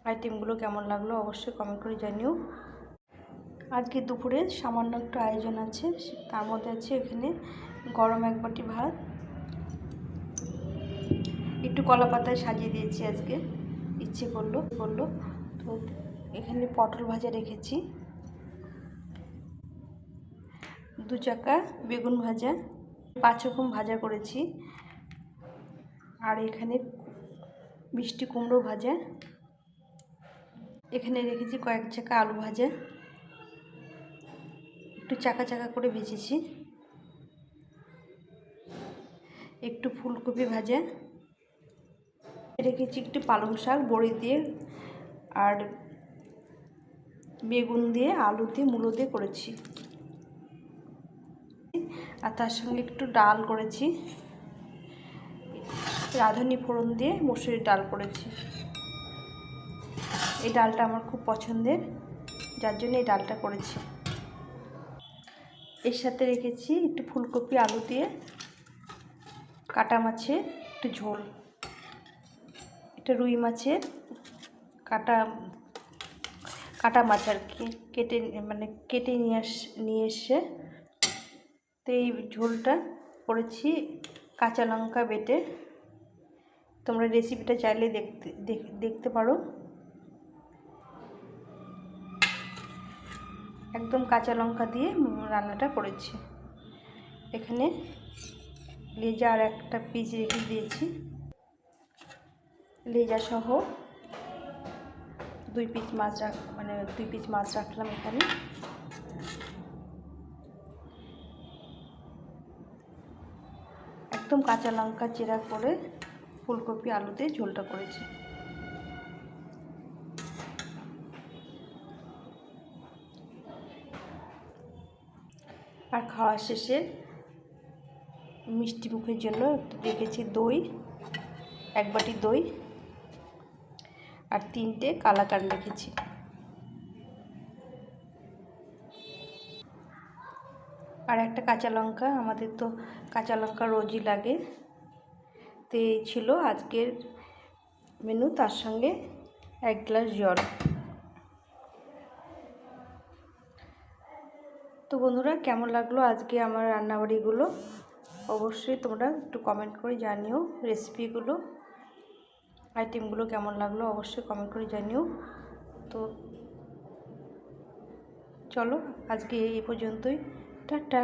আইটেমগুলো কেমন লাগলো অবশ্যই কমেন্ট করে জানিও। আজকে দুপুরে সামান্য একটু আয়োজন আছে, তার মধ্যে আছে এখানে গরম এক বাটি ভাত, একটু কলা পাতায় সাজিয়ে দিয়েছি আজকে, ইচ্ছে করলো। তো এখানে পটল ভাজা রেখেছি, 2 চাকা বেগুন ভাজা, 5 রকম ভাজা করেছি, আর এখানে মিষ্টি কুমড়ো ভাজা, এখানে রেখেছি কয়েক চাকা আলু ভাজা, একটু চাকা চাকা করে ভেজেছি, একটু ফুলকপি ভাজা রেখেছি, একটু পালং শাক বড়ি দিয়ে আর বেগুন দিয়ে আলু দিয়ে মূলো দিয়ে করেছি, আর তার সঙ্গে একটু ডাল করেছি, রাঁধুনি ফোড়ন দিয়ে মসুরির ডাল করেছি। এই ডালটা আমার খুব পছন্দের, যার জন্য এই ডালটা করেছি। এর সাথে রেখেছি একটু ফুলকপি আলু দিয়ে কাটা মাছের একটু ঝোল, এটা রুই মাছের কাটা মাছ আর কি, কেটে নিয়ে এসে তো এই ঝোলটা করেছি কাঁচা লঙ্কা বেটে। তোমরা রেসিপিটা চাইলে দেখতে পারো। একদম কাঁচা লঙ্কা দিয়ে রান্নাটা করেছি। এখানে লেজা আর একটা পিস রেখে দিয়েছি, লেজা সহ 2 পিস মাছ রাখলাম এখানে। একদম কাঁচা লঙ্কা চেরা করে ফুলকপি আলু দিয়ে ঝোলটা করেছি। আর খাওয়া শেষে মিষ্টি মুখের জন্য রেখেছি দই, 1 বাটি দই, আর 3টে কালাকাঁদ রেখেছি। আর একটা কাঁচা লঙ্কা, আমাদের তো কাঁচা লঙ্কা রোজই লাগে। তো এই ছিল আজকের মেনু, তার সঙ্গে 1 গ্লাস জল। তো বন্ধুরা, কেমন লাগলো আজকে আমার রান্নাবাড়িগুলো অবশ্যই তোমরা একটু কমেন্ট করে জানিও। রেসিপিগুলো, আইটেমগুলো কেমন লাগলো অবশ্যই কমেন্ট করে জানিও। তো চলো আজকে এই পর্যন্তই, টাটা।